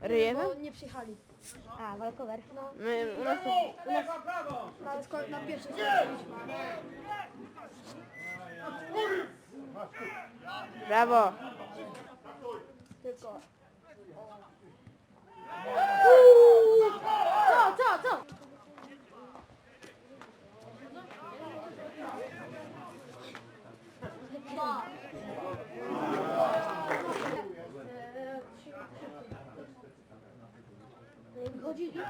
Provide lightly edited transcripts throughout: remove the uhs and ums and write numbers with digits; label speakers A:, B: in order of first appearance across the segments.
A: Ryjemy?
B: Bo nie przyjechali.
C: A, walkover.
B: No,
A: U nas to...
B: na pierwszym skończyliśmy.
A: Brawo!
B: Tylko... Co? Wychodzili?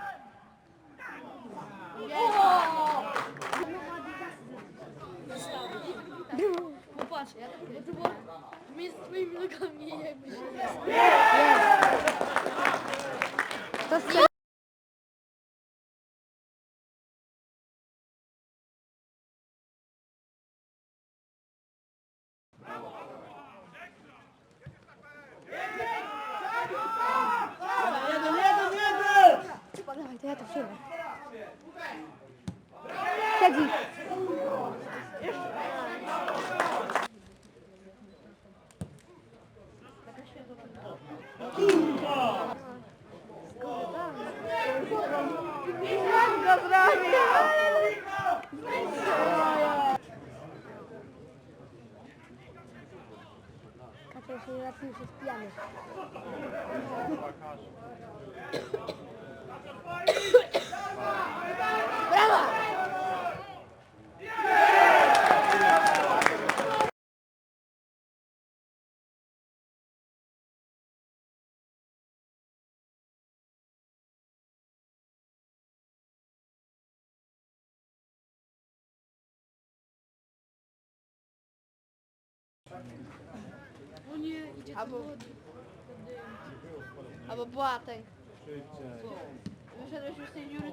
B: Popatrz, bo to było między twoimi nogami jakby się
C: To strzela. Dawaj, to ja to przyjmę. Siedzi.
A: Go zrobił!
C: Kaczor się raz już jest pijany.
B: O nie, idzie
A: Albo-
B: do wody.
A: Albo Boateng. Wyszedłeś już z tej dziury